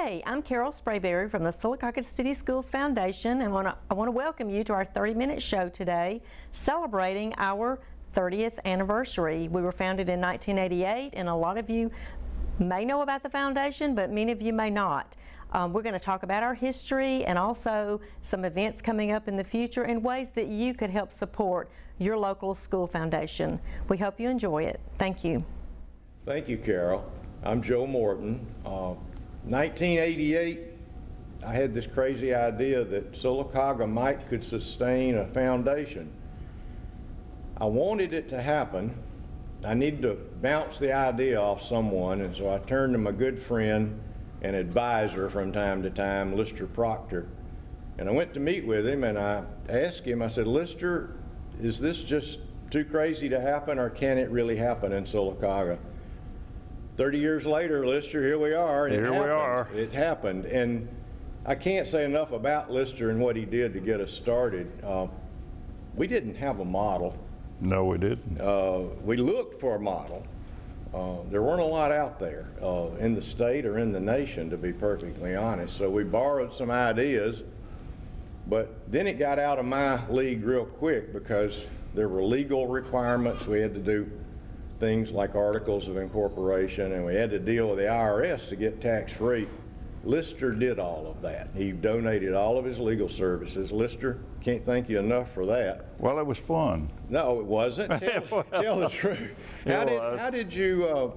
Hey, I'm Carol Sprayberry from the Sylacauga City Schools Foundation, and I want to welcome you to our 30-minute show today, celebrating our 30th anniversary. We were founded in 1988, and a lot of you may know about the foundation, but many of you may not. We're going to talk about our history and also some events coming up in the future and ways that you could help support your local school foundation. We hope you enjoy it. Thank you. Thank you, Carol. I'm Joe Morton. 1988, I had this crazy idea that Sylacauga could sustain a foundation. I wanted it to happen. I needed to bounce the idea off someone, and so I turned to my good friend and advisor from time to time, Lister Proctor. And I went to meet with him, and I asked him, I said, Lister, is this just too crazy to happen, or can it really happen in Sylacauga? 30 years later, Lister, here we are. Here we are. It happened. And I can't say enough about Lister and what he did to get us started. We didn't have a model. No, we didn't. We looked for a model. There weren't a lot out there in the state or in the nation, to be perfectly honest. So we borrowed some ideas, but then it got out of my league real quick because there were legal requirements. We had to do things like articles of incorporation, and we had to deal with the IRS to get tax-free. Lister did all of that. He donated all of his legal services. Lister, can't thank you enough for that. Well, it was fun. No, it wasn't. Tell the truth. How did you,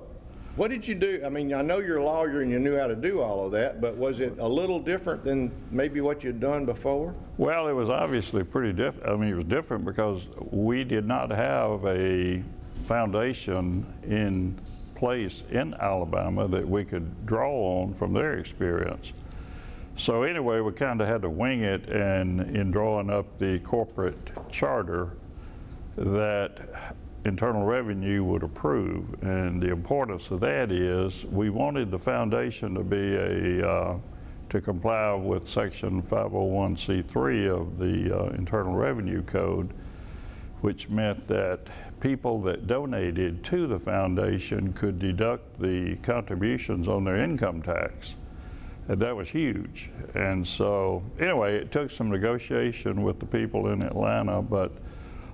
what did you do? I mean, I know you're a lawyer and you knew how to do all of that, but was it a little different than maybe what you'd done before? Well, it was obviously pretty different. I mean, it was different because we did not have a foundation in place in Alabama that we could draw on from their experience. So anyway, we kind of had to wing it, and in drawing up the corporate charter that Internal Revenue would approve. And the importance of that is we wanted the foundation to be to comply with Section 501c3 of the Internal Revenue Code, which meant that people that donated to the foundation could deduct the contributions on their income tax. And that was huge. And so anyway, it took some negotiation with the people in Atlanta, but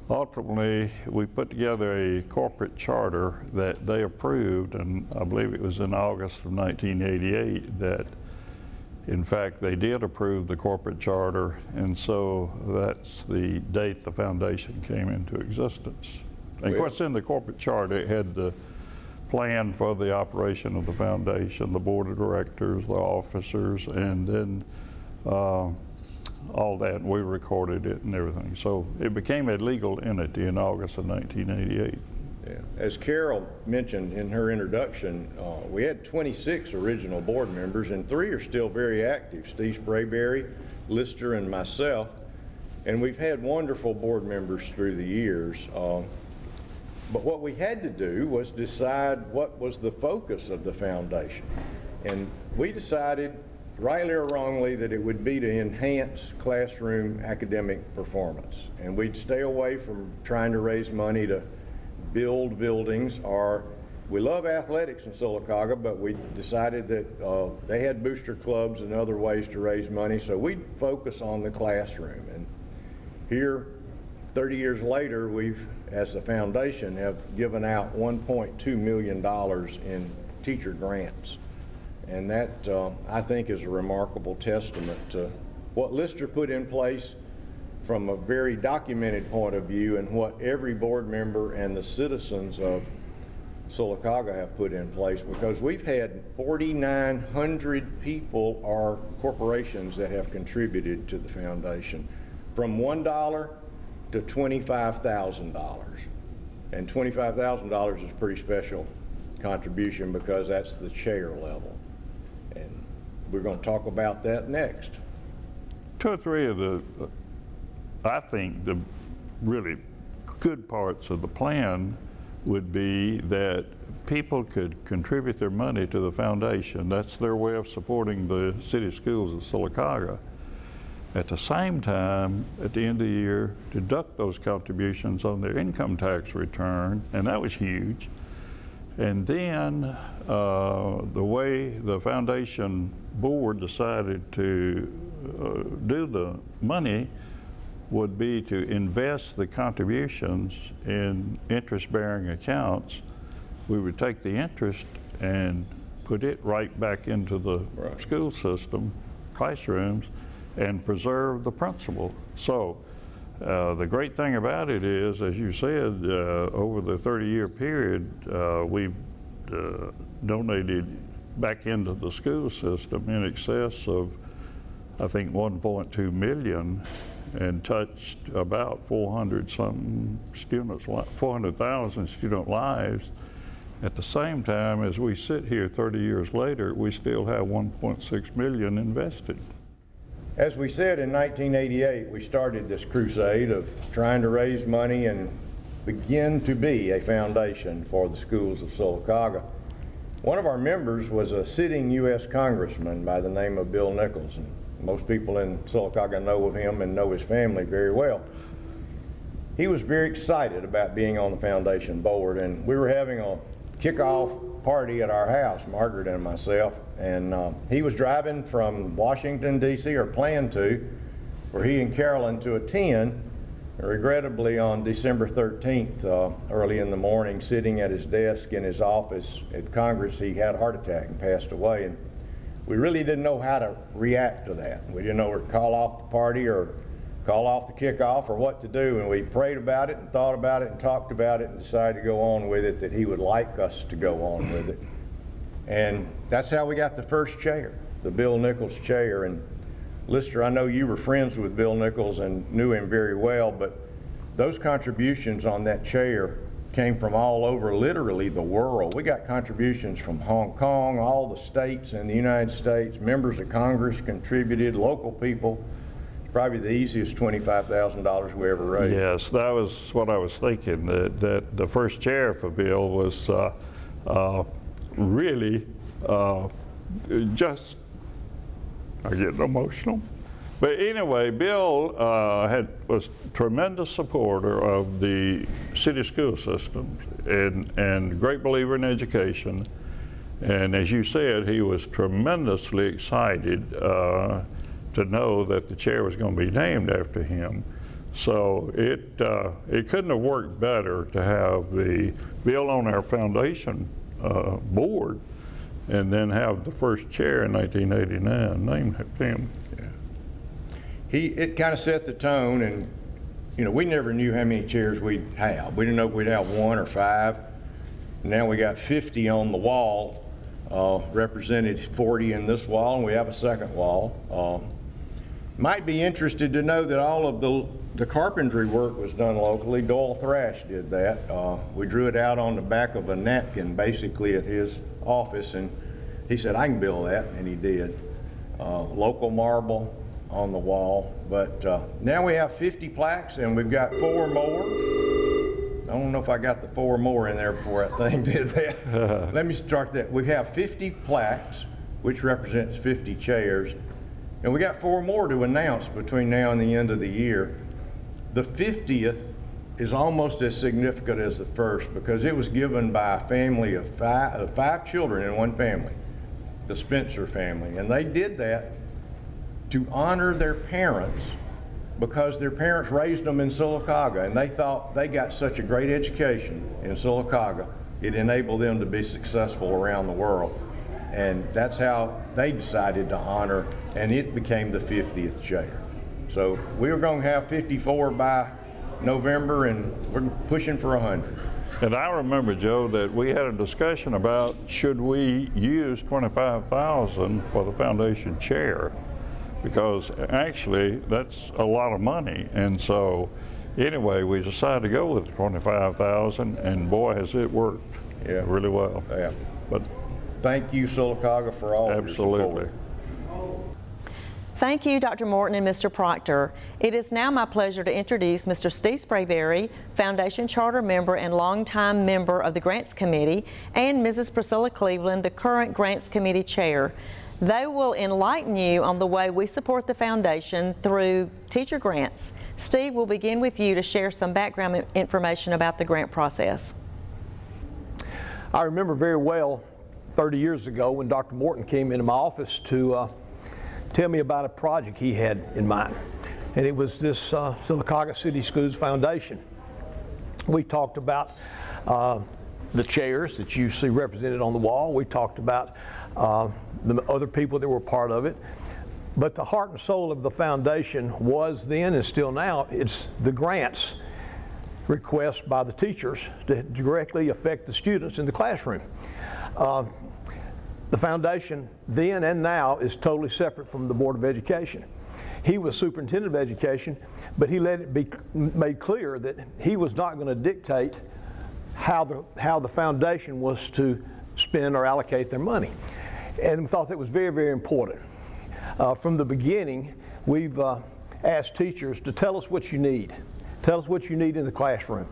ultimately we put together a corporate charter that they approved, and I believe it was in August of 1988 that in fact they did approve the corporate charter, and so that's the date the foundation came into existence. And of course, in the corporate charter, it had the plan for the operation of the foundation, the board of directors, the officers, and then all that, and we recorded it and everything. So it became a legal entity in August of 1988. Yeah. As Carol mentioned in her introduction, we had 26 original board members, and 3 are still very active, Steve Sprayberry, Lister, and myself. And we've had wonderful board members through the years. But what we had to do was decide what was the focus of the foundation. And we decided, rightly or wrongly, that it would be to enhance classroom academic performance. And we'd stay away from trying to raise money to build buildings, or we love athletics in Sylacauga, but we decided that they had booster clubs and other ways to raise money, so we'd focus on the classroom. And here, 30 years later, we've, as the foundation, have given out $1.2 million in teacher grants. And that, I think, is a remarkable testament to what Lister put in place from a very documented point of view, and what every board member and the citizens of Sylacauga have put in place, because we've had 4,900 people or corporations that have contributed to the foundation, from $1 to $25,000. And $25,000 is a pretty special contribution because that's the chair level. And we're going to talk about that next. 2 or 3 of the, I think, the really good parts of the plan would be that people could contribute their money to the foundation. That's their way of supporting the city schools of Sylacauga. At the same time, at the end of the year, deduct those contributions on their income tax return, and that was huge. And then the way the foundation board decided to do the money would be to invest the contributions in interest-bearing accounts. We would take the interest and put it right back into the school system, classrooms, and preserve the principal. So the great thing about it is, as you said, over the 30-year period, we've donated back into the school system in excess of, I think, 1.2 million, and touched about 400,000 student lives. At the same time, as we sit here 30 years later, we still have 1.6 million invested. As we said, in 1988, we started this crusade of trying to raise money and begin to be a foundation for the schools of Sylacauga. One of our members was a sitting U.S. Congressman by the name of Bill Nichols. And most people in Sylacauga know of him and know his family very well. He was very excited about being on the foundation board, and we were having a kickoff party at our house, Margaret and myself, and he was driving from Washington, D.C., or planned to, for he and Carolyn to attend. And regrettably, on December 13th, early in the morning, sitting at his desk in his office at Congress, he had a heart attack and passed away. And we really didn't know how to react to that. We didn't know whether to call off the party or call off the kickoff or what to do. And we prayed about it and thought about it and talked about it and decided to go on with it, that he would like us to go on with it. And that's how we got the first chair, the Bill Nichols chair. And Lister, I know you were friends with Bill Nichols and knew him very well, but those contributions on that chair came from all over, literally the world. We got contributions from Hong Kong, all the states in the United States. Members of Congress contributed, local people. It's probably the easiest $25,000 we ever raised. Yes, that was what I was thinking, that the first chair for Bill was really just, I get emotional. But anyway, Bill was a tremendous supporter of the city school system and a great believer in education. And as you said, he was tremendously excited to know that the chair was going to be named after him. So it couldn't have worked better to have the Bill on our foundation board and then have the first chair in 1989 named after him. It kind of set the tone, and you know, we never knew how many chairs we'd have. We didn't know if we'd have 1 or 5. Now we got 50 on the wall, represented 40 in this wall, and we have a second wall. Might be interested to know that all of the carpentry work was done locally. Doyle Thrash did that. We drew it out on the back of a napkin, basically at his office, and he said, "I can build that," and he did. Local marble on the wall, but now we have 50 plaques, and we've got 4 more. I don't know if I got the 4 more in there before that thing did that. Let me start that. We have 50 plaques, which represents 50 chairs, and we got 4 more to announce between now and the end of the year. The 50th is almost as significant as the first because it was given by a family of 5 children in one family, the Spencer family, and they did that to honor their parents because their parents raised them in Sylacauga, and they thought they got such a great education in Sylacauga, it enabled them to be successful around the world. And that's how they decided to honor, and it became the 50th chair. So we were going to have 54 by November, and we're pushing for 100. And I remember, Joe, that we had a discussion about should we use $25,000 for the foundation chair, because actually that's a lot of money. And so anyway, we decided to go with $25,000, and boy, has it worked really well. Yeah. But thank you, Sylacauga, for all of your support. Thank you, Dr. Morton and Mr. Proctor. It is now my pleasure to introduce Mr. Steve Sprayberry, Foundation Charter member and longtime member of the Grants Committee, and Mrs. Priscilla Cleveland, the current Grants Committee Chair. They will enlighten you on the way we support the Foundation through teacher grants. Steve, we'll begin with you to share some background information about the grant process. I remember very well 30 years ago when Dr. Morton came into my office to tell me about a project he had in mind. And it was this Sylacauga City Schools Foundation. We talked about the chairs that you see represented on the wall. We talked about the other people that were part of it. But the heart and soul of the foundation was then and still now, it's the grants requests by the teachers to directly affect the students in the classroom. The foundation then and now is totally separate from the Board of Education. He was superintendent of education, but he let it be made clear that he was not going to dictate how the foundation was to spend or allocate their money. And we thought that was very, very important. From the beginning, we've asked teachers to tell us what you need. Tell us what you need in the classroom.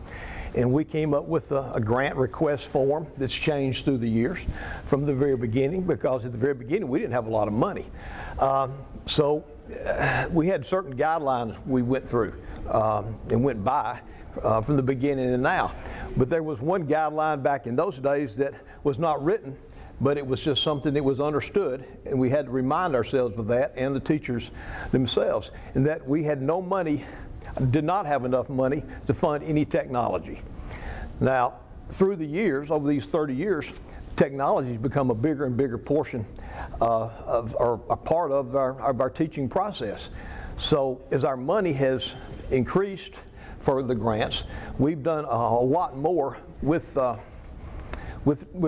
And we came up with a grant request form that's changed through the years from the very beginning, because at the very beginning we didn't have a lot of money. So we had certain guidelines we went through and went by from the beginning and now. But there was one guideline back in those days that was not written, but it was just something that was understood, and we had to remind ourselves of that, and the teachers themselves, and that we had no money, did not have enough money to fund any technology. Now, through the years, over these 30 years, technology has become a bigger and bigger portion or a part of our teaching process. So as our money has increased for the grants, we've done a lot more with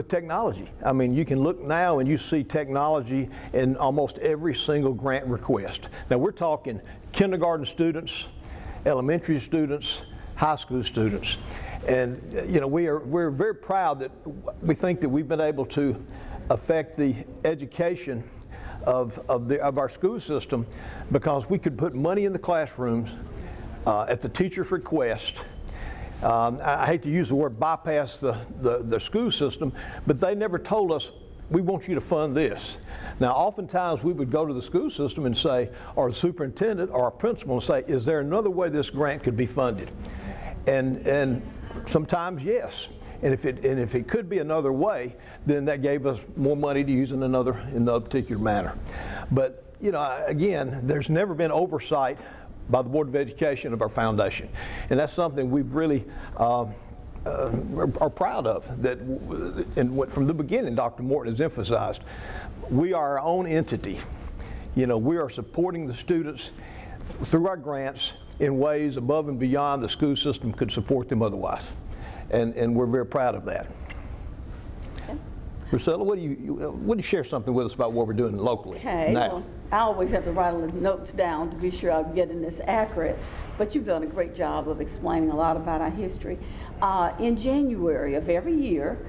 technology. I mean, you can look now and you see technology in almost every single grant request. Now we're talking kindergarten students, elementary students, high school students. And you know, we're very proud that we think that we've been able to affect the education of our school system, because we could put money in the classrooms at the teacher's request. I hate to use the word bypass the school system, but they never told us, we want you to fund this. Now, oftentimes we would go to the school system and say, or the superintendent or our principal and say, is there another way this grant could be funded? And sometimes yes. And if it could be another way, then that gave us more money to use in another particular manner. But you know, again, there's never been oversight by the Board of Education of our foundation, and that's something we've really are proud of. That, and from the beginning, Dr. Morton has emphasized, we are our own entity. You know, we are supporting the students through our grants in ways above and beyond the school system could support them otherwise, and we're very proud of that. Okay. Priscilla, would you share something with us about what we're doing locally now? Well, I always have to write the notes down to be sure I'm getting this accurate, but you've done a great job of explaining a lot about our history. In January of every year,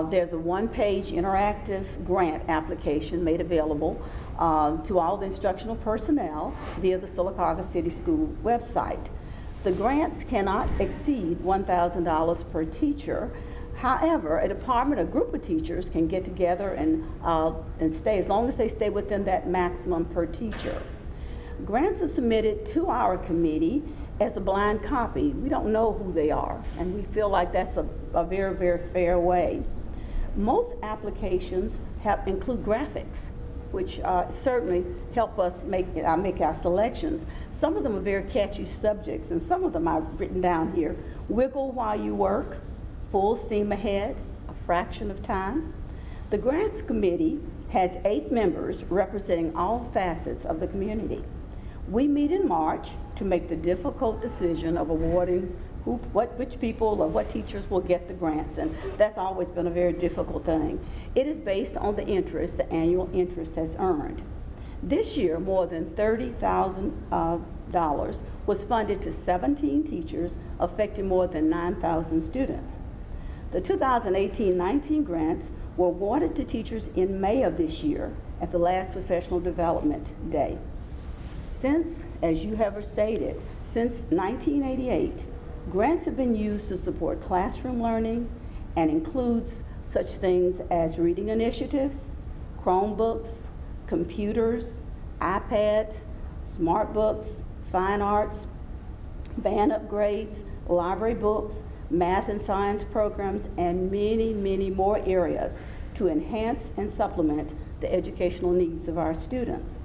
there's a one-page interactive grant application made available to all the instructional personnel via the Sylacauga City School website. The grants cannot exceed $1,000 per teacher. However, a department or group of teachers can get together and stay, as long as they stay within that maximum per teacher. Grants are submitted to our committee as a blind copy. We don't know who they are, and we feel like that's a very, very fair way. Most applications include graphics, which certainly help us make our selections. Some of them are very catchy subjects, and some of them I've written down here. Wiggle while you work, full steam ahead, a fraction of time. The Grants Committee has 8 members representing all facets of the community. We meet in March to make the difficult decision of awarding which people or what teachers will get the grants, and that's always been a very difficult thing. It is based on the interest the annual interest has earned. This year, more than $30,000 was funded to 17 teachers, affecting more than 9,000 students. The 2018-19 grants were awarded to teachers in May of this year at the last Professional Development Day. Since, as you have stated, since 1988, grants have been used to support classroom learning and includes such things as reading initiatives, Chromebooks, computers, iPads, smart books, fine arts, band upgrades, library books, math and science programs, and many, many more areas to enhance and supplement the educational needs of our students.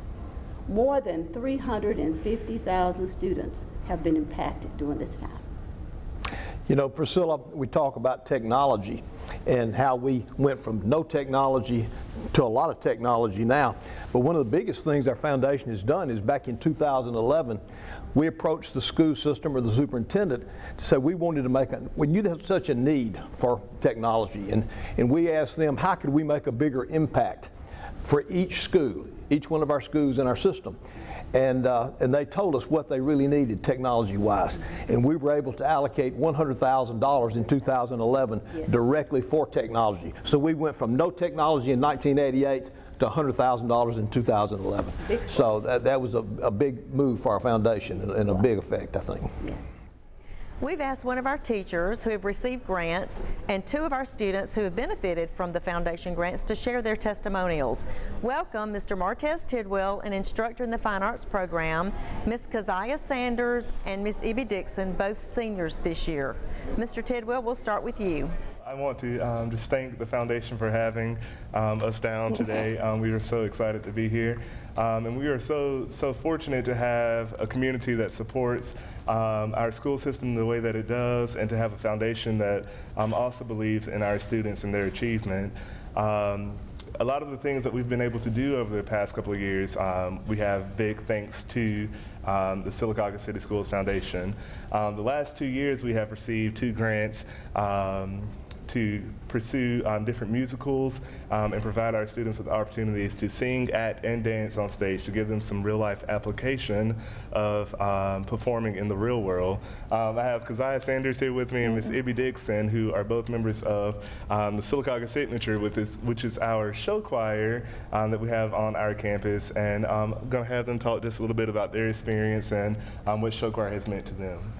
More than 350,000 students have been impacted during this time. You know, Priscilla, we talk about technology and how we went from no technology to a lot of technology now. But one of the biggest things our foundation has done is back in 2011, we approached the school system or the superintendent to say we wanted to we knew there's such a need for technology, and we asked them, how could we make a bigger impact for each school, each one of our schools in our system? And they told us what they really needed technology-wise. And we were able to allocate $100,000 in 2011 directly for technology. So we went from no technology in 1988 to $100,000 in 2011. So that was a big move for our foundation and a big effect, I think. Yes. We've asked one of our teachers who have received grants and two of our students who have benefited from the foundation grants to share their testimonials. Welcome Mr. Martez Tidwell, an instructor in the Fine Arts program, Ms. Keziah Sanders and Ms. Evie Dixon, both seniors this year. Mr. Tidwell, we'll start with you. I want to just thank the foundation for having us down today. We are so excited to be here, and we are so fortunate to have a community that supports our school system the way that it does, and to have a foundation that also believes in our students and their achievement. A lot of the things that we've been able to do over the past couple of years, we have big thanks to the Sylacauga City Schools Foundation. The last 2 years we have received 2 grants to pursue different musicals and provide our students with opportunities to sing, act, and dance on stage, to give them some real-life application of performing in the real world. I have Keziah Sanders here with me and Ms. Evie Dixon, who are both members of the Sylacauga Signature, which is our show choir that we have on our campus, and I'm going to have them talk just a little bit about their experience and what show choir has meant to them.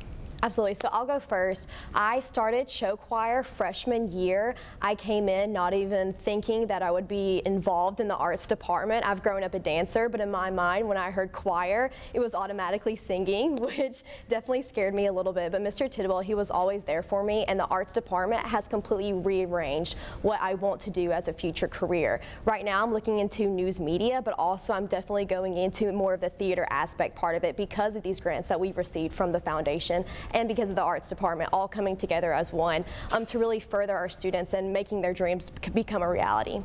Absolutely. So I'll go first. I started show choir freshman year. I came in not even thinking that I would be involved in the arts department. I've grown up a dancer, but in my mind, when I heard choir, it was automatically singing, which definitely scared me a little bit. But Mr. Tidwell, he was always there for me, and the arts department has completely rearranged what I want to do as a future career. Right now, I'm looking into news media, but also I'm definitely going into more of the theater aspect part of it because of these grants that we've received from the foundation, and because of the arts department all coming together as one to really further our students and making their dreams become a reality.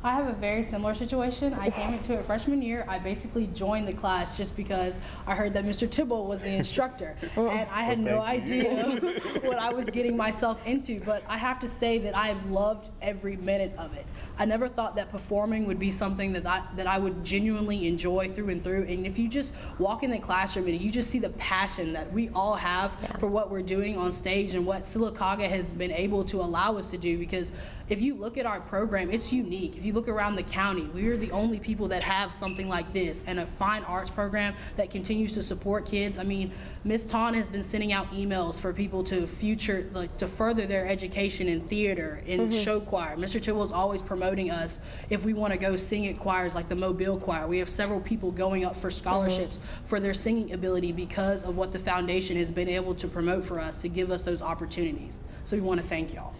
I have a very similar situation. I came into it freshman year. I basically joined the class just because I heard that Mr. Tidwell was the instructor, and I had no idea what I was getting myself into, but I have to say that I have loved every minute of it. I never thought that performing would be something that I would genuinely enjoy through and through, and if you just walk in the classroom and you just see the passion that we all have for what we're doing on stage and what Sylacauga has been able to allow us to do, because if you look at our program, it's unique. If you look around the county, we are the only people that have something like this, and a fine arts program that continues to support kids. I mean, Ms. Tawn has been sending out emails for people to to further their education in theater, in show choir. Mr. Tidwell's always promoting us if we want to go sing at choirs like the Mobile Choir. We have several people going up for scholarships for their singing ability because of what the foundation has been able to promote for us to give us those opportunities. So we want to thank y'all.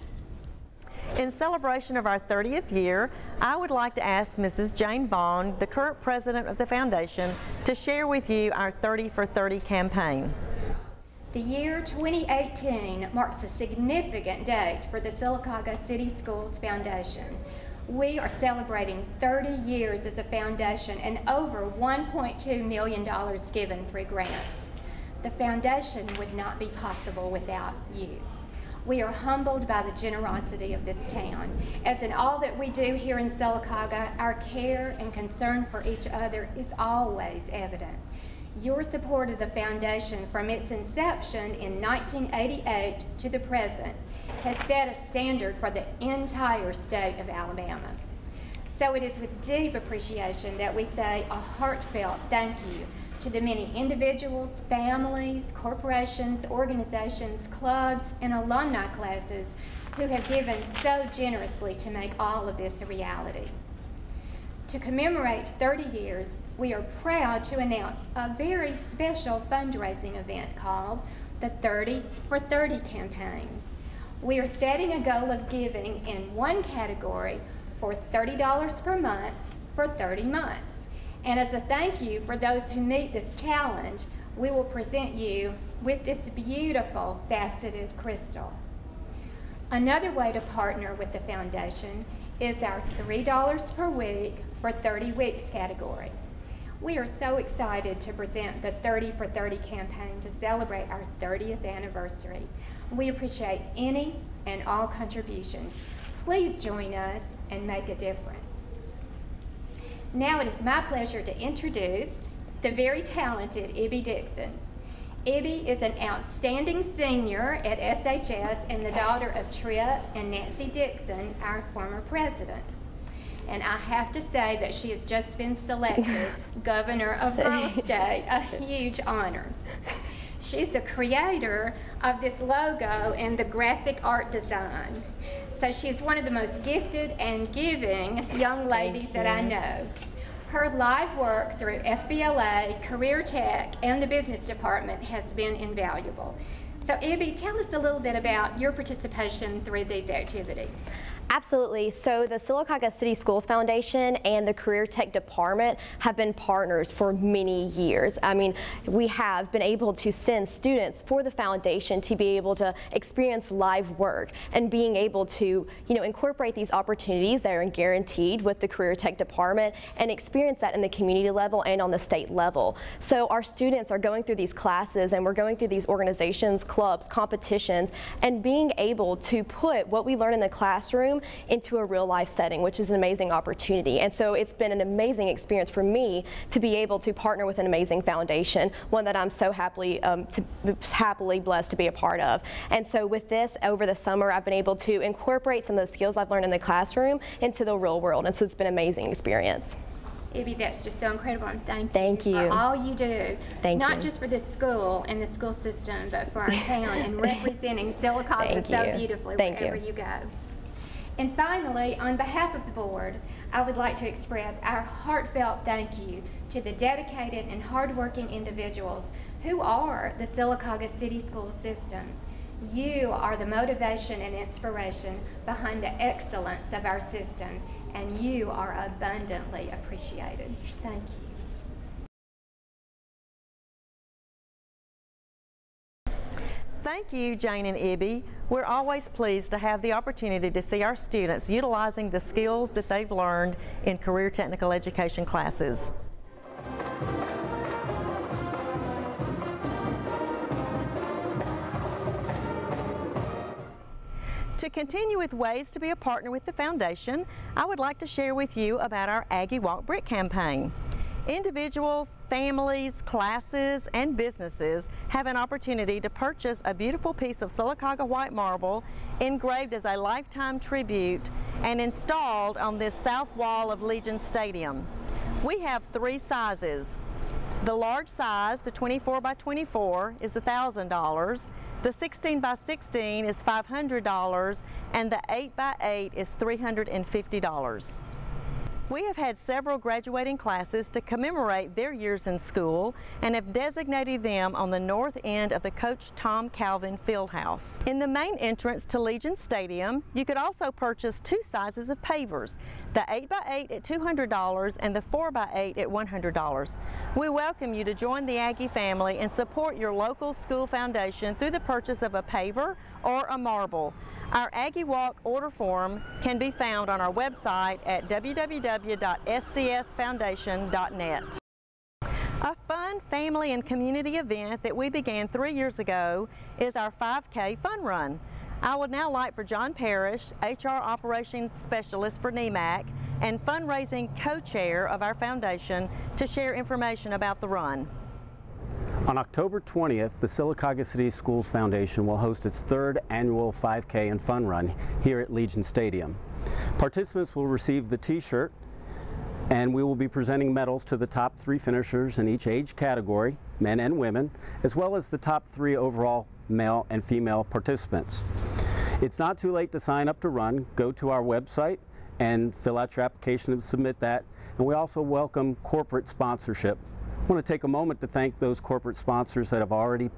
In celebration of our 30th year, I would like to ask Mrs. Jane Vaughn, the current president of the foundation, to share with you our 30 for 30 campaign. The year 2018 marks a significant date for the Sylacauga City Schools Foundation. We are celebrating 30 years as a foundation and over $1.2 million given through grants. The foundation would not be possible without you. We are humbled by the generosity of this town. As in all that we do here in Sylacauga, our care and concern for each other is always evident. Your support of the foundation from its inception in 1988 to the present has set a standard for the entire state of Alabama. So it is with deep appreciation that we say a heartfelt thank you to the many individuals, families, corporations, organizations, clubs, and alumni classes who have given so generously to make all of this a reality. To commemorate 30 years, we are proud to announce a very special fundraising event called the 30 for 30 campaign. We are setting a goal of giving in one category for $30 per month for 30 months. And as a thank you for those who meet this challenge, we will present you with this beautiful faceted crystal. Another way to partner with the foundation is our $3 per week for 30 weeks category. We are so excited to present the 30 for 30 campaign to celebrate our 30th anniversary. We appreciate any and all contributions. Please join us and make a difference. Now it is my pleasure to introduce the very talented Ibby Dixon. Ibby is an outstanding senior at SHS and the daughter of Tripp and Nancy Dixon, our former president. And I have to say that she has just been selected Governor of Girl State, a huge honor. She's the creator of this logo and the graphic art design. So she's one of the most gifted and giving young ladies that I know. Her live work through FBLA, Career Tech, and the business department has been invaluable. So Ibby, tell us a little bit about your participation through these activities. Absolutely. So the Sylacauga City Schools Foundation and the Career Tech Department have been partners for many years. I mean, we have been able to send students for the foundation to be able to experience live work and being able to, incorporate these opportunities that are guaranteed with the Career Tech Department and experience that in the community level and on the state level. So our students are going through these classes and we're going through these organizations, clubs, competitions, and being able to put what we learn in the classroom into a real life setting, which is an amazing opportunity. And so it's been an amazing experience for me to be able to partner with an amazing foundation, one that I'm so happily blessed to be a part of. And so with this, over the summer, I've been able to incorporate some of the skills I've learned in the classroom into the real world. And so it's been an amazing experience. Ibby, that's just so incredible, and thank you for all you do. Not just for the school and the school system, but for our town and representing Sylacauga so beautifully wherever you go. And finally, on behalf of the board, I would like to express our heartfelt thank you to the dedicated and hardworking individuals who are the Sylacauga City School System. You are the motivation and inspiration behind the excellence of our system, and you are abundantly appreciated. Thank you. Thank you, Jane and Ibby. We're always pleased to have the opportunity to see our students utilizing the skills that they've learned in career technical education classes. To continue with ways to be a partner with the foundation, I would like to share with you about our Aggie Walk Brick campaign. Individuals, families, classes, and businesses have an opportunity to purchase a beautiful piece of Sylacauga white marble engraved as a lifetime tribute and installed on this south wall of Legion Stadium. We have 3 sizes. The large size, the 24 by 24, is $1,000. The 16 by 16 is $500, and the 8 by 8 is $350. We have had several graduating classes to commemorate their years in school and have designated them on the north end of the Coach Tom Calvin Fieldhouse. In the main entrance to Legion Stadium, you could also purchase 2 sizes of pavers, the 8 by 8 at $200 and the 4 by 8 at $100. We welcome you to join the Aggie family and support your local school foundation through the purchase of a paver or a marble. Our Aggie Walk order form can be found on our website at www.scsfoundation.net. A fun family and community event that we began 3 years ago is our 5K Fun Run. I would now like for John Parrish, HR Operations Specialist for NEMAC and fundraising co-chair of our foundation, to share information about the run. On October 20th, the Sylacauga City Schools Foundation will host its 3rd annual 5K and Fun Run here at Legion Stadium. Participants will receive the t-shirt, and we will be presenting medals to the top 3 finishers in each age category, men and women, as well as the top 3 overall male and female participants. It's not too late to sign up to run. Go to our website and fill out your application and submit that. And we also welcome corporate sponsorship. I want to take a moment to thank those corporate sponsors that have already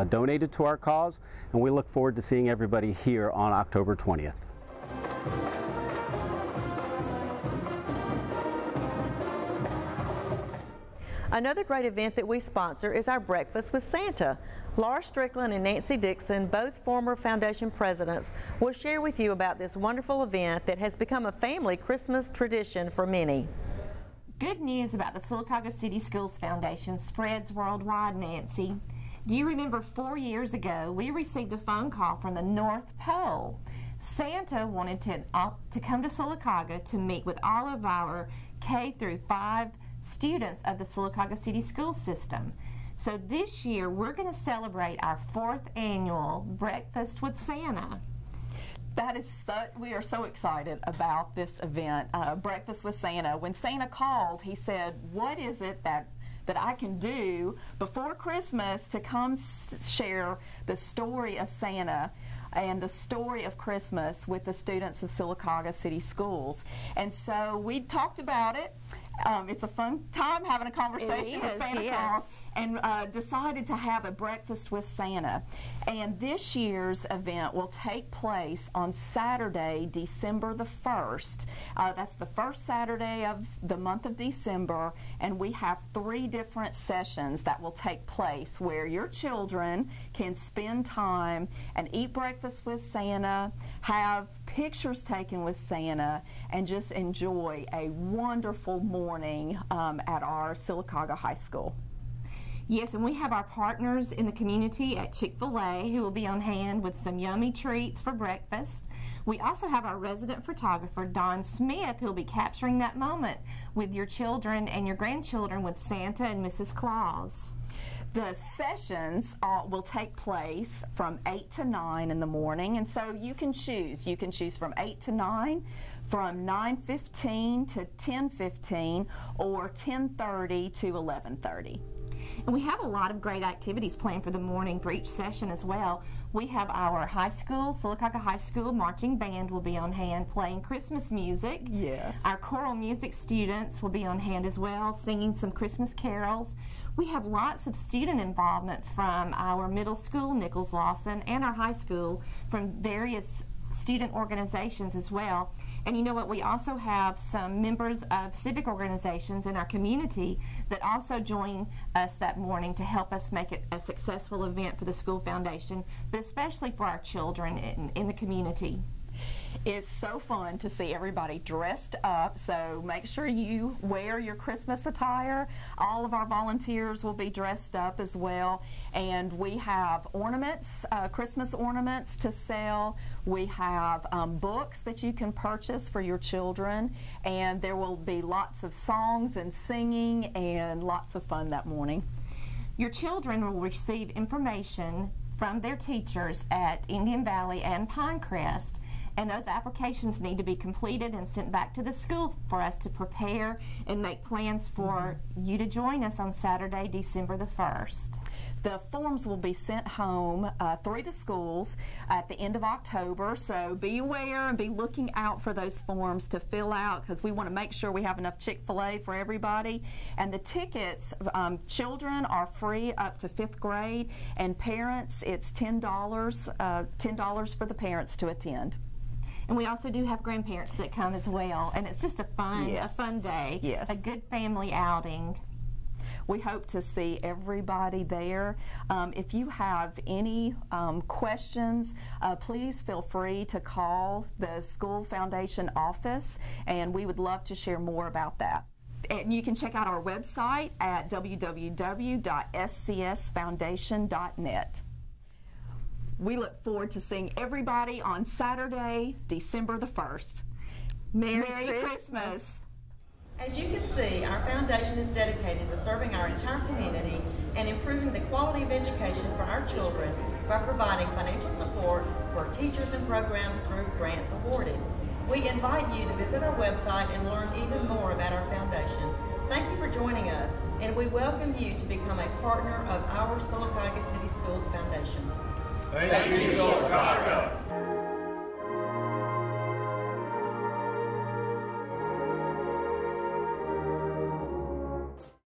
donated to our cause, and we look forward to seeing everybody here on October 20th. Another great event that we sponsor is our Breakfast with Santa. Laura Strickland and Nancy Dixon, both former foundation presidents, will share with you about this wonderful event that has become a family Christmas tradition for many. Good news about the Sylacauga City Schools Foundation spreads worldwide, Nancy. Do you remember 4 years ago we received a phone call from the North Pole? Santa wanted to come to Sylacauga to meet with all of our K through 5 students of the Sylacauga City School System. So this year we're going to celebrate our 4th annual Breakfast with Santa. We are so excited about this event, Breakfast with Santa. When Santa called, he said, what is it that I can do before Christmas to come share the story of Santa and the story of Christmas with the students of Sylacauga City Schools. And so we talked about it. It's a fun time having a conversation with Santa Claus, and decided to have a Breakfast with Santa. And this year's event will take place on Saturday, December the 1st. That's the first Saturday of the month of December, and we have 3 different sessions that will take place where your children can spend time and eat breakfast with Santa, have pictures taken with Santa, and just enjoy a wonderful morning at our Sylacauga High School. Yes, and we have our partners in the community at Chick-fil-A who will be on hand with some yummy treats for breakfast. We also have our resident photographer, Don Smith, who will be capturing that moment with your children and your grandchildren with Santa and Mrs. Claus. The sessions will take place from 8 to 9 in the morning, and so you can choose. You can choose from 8 to 9, from 9:15 to 10:15, or 10:30 to 11:30. And we have a lot of great activities planned for the morning for each session as well. We have our high school, Sylacauga High School marching band will be on hand playing Christmas music. Yes. Our choral music students will be on hand as well, singing some Christmas carols. We have lots of student involvement from our middle school, Nichols Lawson, and our high school from various student organizations as well. And you know what, we also have some members of civic organizations in our community that also join us that morning to help us make it a successful event for the school foundation, but especially for our children in the community. It's so fun to see everybody dressed up, so make sure you wear your Christmas attire. All of our volunteers will be dressed up as well, and we have ornaments, Christmas ornaments to sell. We have books that you can purchase for your children, and there will be lots of songs and singing and lots of fun that morning. Your children will receive information from their teachers at Indian Valley and Pinecrest, and those applications need to be completed and sent back to the school for us to prepare and make plans for you to join us on Saturday, December the 1st. The forms will be sent home through the schools at the end of October, so be aware and be looking out for those forms to fill out, because we want to make sure we have enough Chick-fil-A for everybody. And the tickets, children are free up to 5th grade, and parents, it's $10 for the parents to attend. And we also do have grandparents that come as well, and it's just a fun day, yes. A good family outing. We hope to see everybody there. If you have any questions, please feel free to call the School Foundation office, and we would love to share more about that. And you can check out our website at www.scsfoundation.net. We look forward to seeing everybody on Saturday, December the 1st. Merry Christmas. As you can see, our foundation is dedicated to serving our entire community and improving the quality of education for our children by providing financial support for teachers and programs through grants awarded. We invite you to visit our website and learn even more about our foundation. Thank you for joining us, and we welcome you to become a partner of our Sylacauga City Schools Foundation. Thank you, Sylacauga.